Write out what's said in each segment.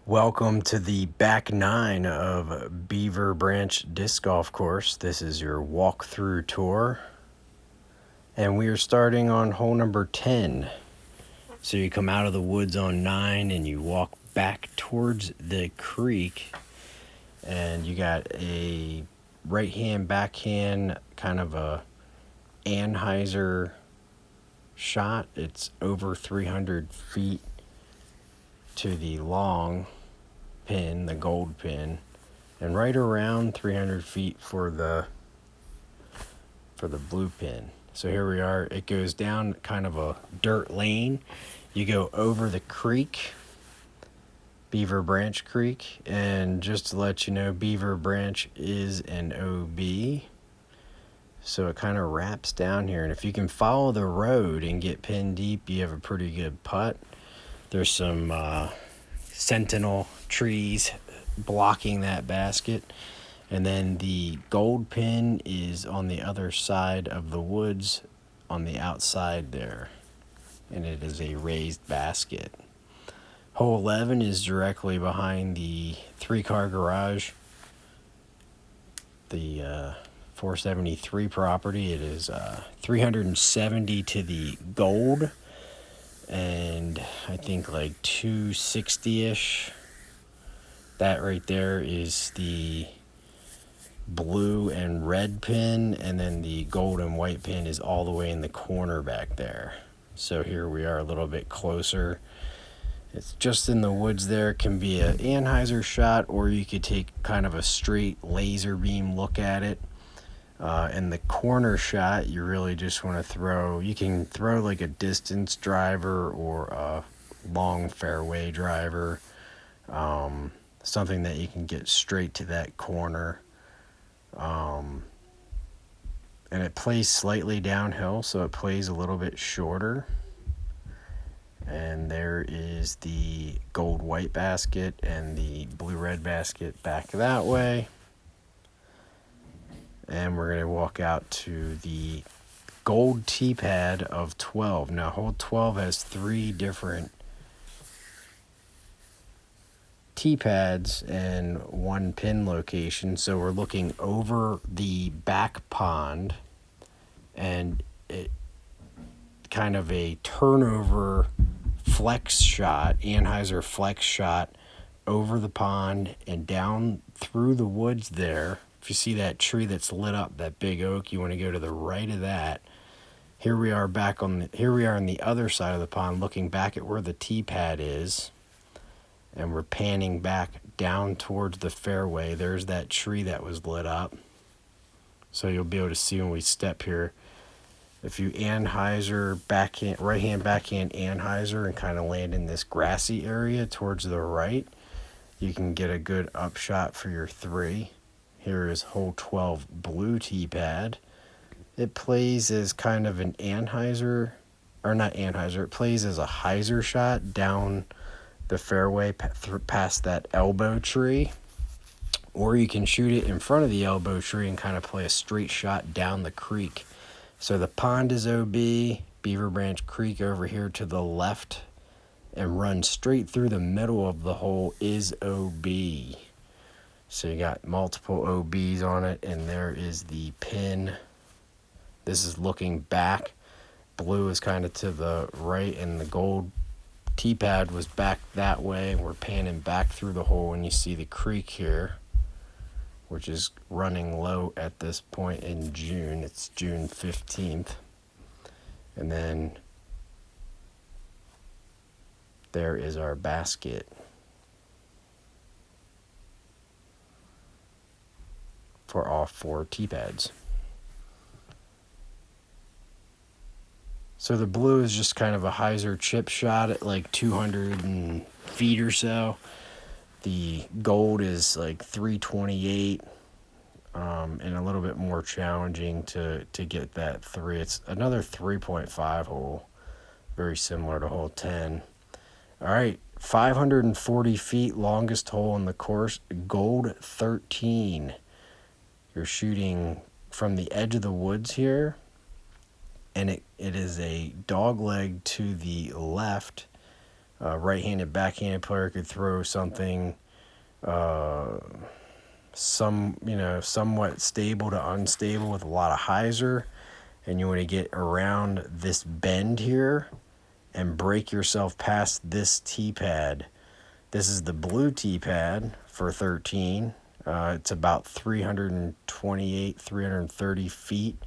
Welcome to the back nine of Beaver Branch Disc Golf Course. This is your walkthrough tour. And we are starting on hole number 10. So you come out of the woods on 9 and you walk back towards the creek. And you got a right hand, backhand, kind of a Anheuser shot. It's over 300 feet to the long pin, the gold pin, and right around 300 feet for the blue pin. So here we are. It goes down kind of a dirt lane. You go over the creek, Beaver Branch Creek, and just to let you know, Beaver Branch is an OB. So it kind of wraps down here, and if you can follow the road and get pin deep, you have a pretty good putt. There's some sentinel trees blocking that basket, and then the gold pin is on the other side of the woods on the outside there, and it is a raised basket. Hole 11 is directly behind the 3-car garage, the 473 property. It is 370 to the gold, and I think like 260-ish. That right there is the blue and red pin, and then the gold and white pin is all the way in the corner back there. So here we are a little bit closer. It's just in the woods there. It can be an Anheuser shot, or you could take kind of a straight laser beam look at it. And the corner shot, you really just want to throw, you can throw like a distance driver or a long fairway driver. Something that you can get straight to that corner. And it plays slightly downhill, so it plays a little bit shorter. And there is the gold-white basket and the blue-red basket back that way. And we're going to walk out to the gold tee pad of 12. Now, hole 12 has 3 different tee pads and 1 pin location, so we're looking over the back pond, and it kind of a turnover flex shot, Anheuser flex shot over the pond and down through the woods there. If you see that tree that's lit up, that big oak, you want to go to the right of that. Here we are on the other side of the pond, looking back at where the tee pad is. And we're panning back down towards the fairway. There's that tree that was lit up. So you'll be able to see when we step here. If you Anheuser backhand, right hand backhand Anheuser and kind of land in this grassy area towards the right, you can get a good upshot for your 3. Here is hole 12 blue tee pad. It plays as kind of an Anheuser, or not Anheuser, it plays as a hyzer shot down the fairway past that elbow tree, or you can shoot it in front of the elbow tree and kind of play a straight shot down the creek. So the pond is OB, Beaver Branch Creek over here to the left, and run straight through the middle of the hole is OB. So you got multiple OBs on it, and there is the pin. This is looking back. Blue is kind of to the right, and the gold tee pad was back that way. We're panning back through the hole, and you see the creek here, which is running low at this point in June. It's June 15th. And then there is our basket. For all 4 tee pads. So the blue is just kind of a hyzer chip shot at like 200 feet or so. The gold is like 328, and a little bit more challenging to get that 3. It's another 3.5 hole, very similar to hole 10. All right, 540 feet, longest hole in the course, gold 13. You're shooting from the edge of the woods here, and it is a dog leg to the left Right-handed, backhanded player could throw something somewhat stable to unstable with a lot of hyzer, and you want to get around this bend here and break yourself past this tee pad. This is the blue tee pad for 13. It's about 328, 330 feet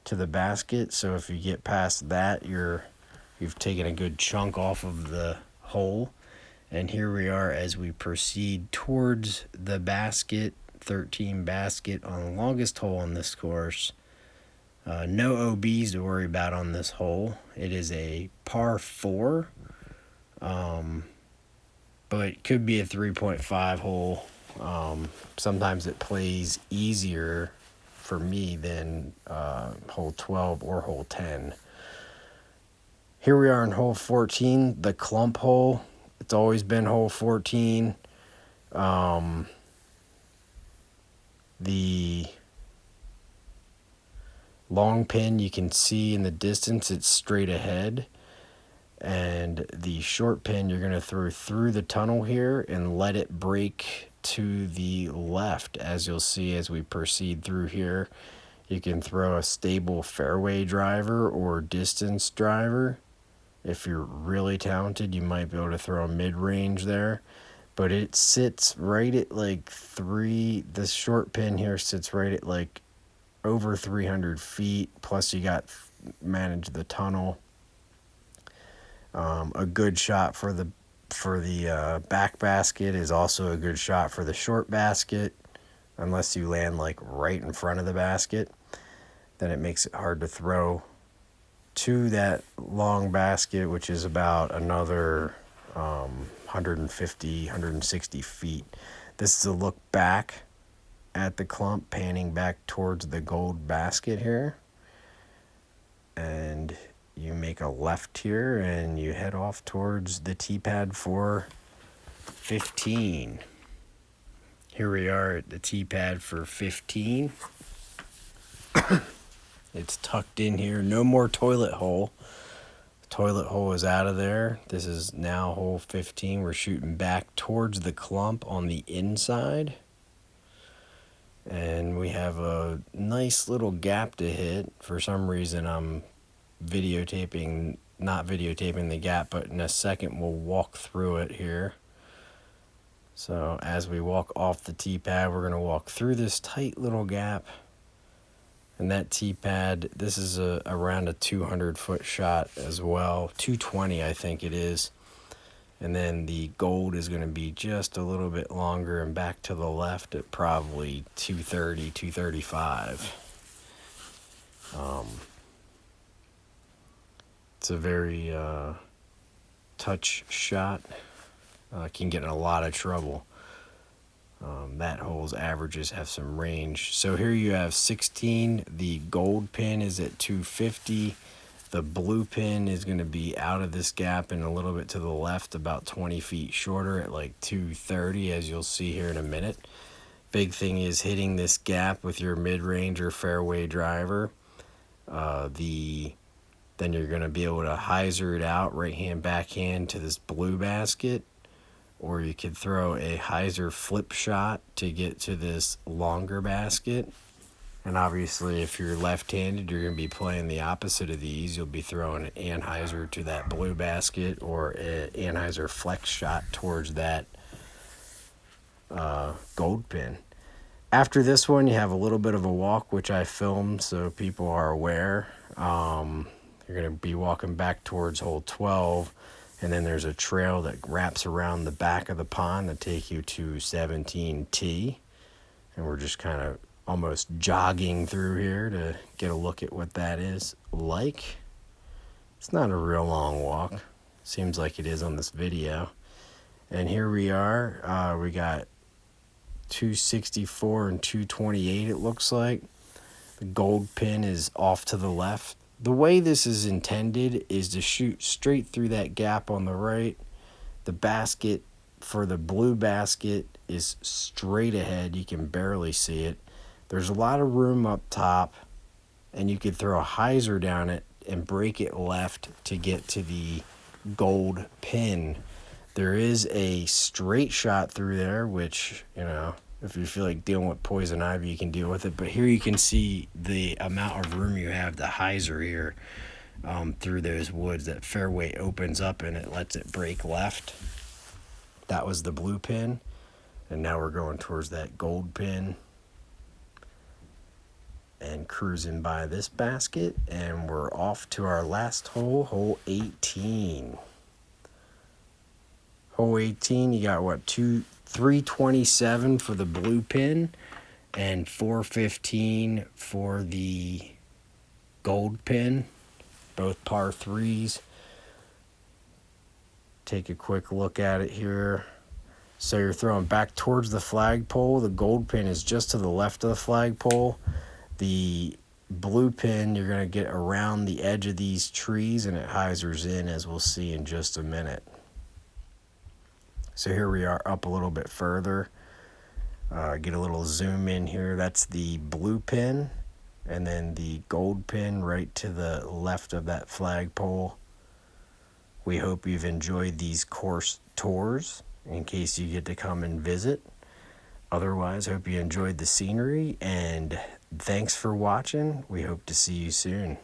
to the basket. So if you get past that, you've taken a good chunk off of the hole. And here we are as we proceed towards the basket, 13 basket on the longest hole on this course. No OBs to worry about on this hole. It is a par 4, but it could be a 3.5 hole. Sometimes it plays easier for me than hole 12 or hole 10. Here we are in hole 14, the clump hole. It's always been hole 14. The long pin, you can see in the distance, it's straight ahead. And the short pin, you're going to throw through the tunnel here and let it break to the left. As you'll see as we proceed through here, you can throw a stable fairway driver or distance driver. If you're really talented, you might be able to throw a mid-range there. But it sits right at like this short pin here sits right at like over 300 feet. Plus you got manage the tunnel. A good shot for the back basket is also a good shot for the short basket, unless you land like right in front of the basket. Then it makes it hard to throw to that long basket, which is about another 150, 160 feet. This is a look back at the clump, panning back towards the gold basket here. And you make a left here and you head off towards the tee pad for 15. Here we are at the tee pad for 15. It's tucked in here. No more toilet hole. Toilet hole is out of there. This is now hole 15. We're shooting back towards the clump on the inside. And we have a nice little gap to hit. For some reason, I'm not videotaping the gap, but in a second we'll walk through it here. So as we walk off the tee pad, we're going to walk through this tight little gap. And that tee pad, this is around a 200-foot shot as well. 220, I think it is. And then the gold is going to be just a little bit longer and back to the left at probably 230, 235. It's a very touch shot. Can get in a lot of trouble. That hole's averages have some range. So here you have 16. The gold pin is at 250. The blue pin is going to be out of this gap and a little bit to the left, about 20 feet shorter at like 230, as you'll see here in a minute. Big thing is hitting this gap with your mid-range or fairway driver. Then you're going to be able to hyzer it out, right hand, backhand to this blue basket. Or you could throw a hyzer flip shot to get to this longer basket. And obviously, if you're left-handed, you're going to be playing the opposite of these. You'll be throwing an anhyzer to that blue basket or an anhyzer flex shot towards that gold pin. After this one, you have a little bit of a walk, which I filmed so people are aware. You're going to be walking back towards hole 12. And then there's a trail that wraps around the back of the pond that take you to 17T. And we're just kind of almost jogging through here to get a look at what that is like. It's not a real long walk. Seems like it is on this video. And here we are. We got 264 and 228, it looks like. The gold pin is off to the left. The way this is intended is to shoot straight through that gap on the right. The basket for the blue basket is straight ahead. You can barely see it. There's a lot of room up top, and you could throw a hyzer down it and break it left to get to the gold pin. There is a straight shot through there, which, you know, if you feel like dealing with poison ivy, you can deal with it. But here you can see the amount of room you have, the hyzer here, through those woods. That fairway opens up and it lets it break left. That was the blue pin. And now we're going towards that gold pin and cruising by this basket. And we're off to our last hole, hole 18. Hole 18, you got what, 327 for the blue pin and 415 for the gold pin, both par threes. Take a quick look at it here. So you're throwing back towards the flagpole. The gold pin is just to the left of the flagpole. The blue pin, you're going to get around the edge of these trees and it hyzers in, as we'll see in just a minute. So here we are up a little bit further. Get a little zoom in here. That's the blue pin, and then the gold pin right to the left of that flagpole. We hope you've enjoyed these course tours in case you get to come and visit. Otherwise, hope you enjoyed the scenery, and thanks for watching. We hope to see you soon.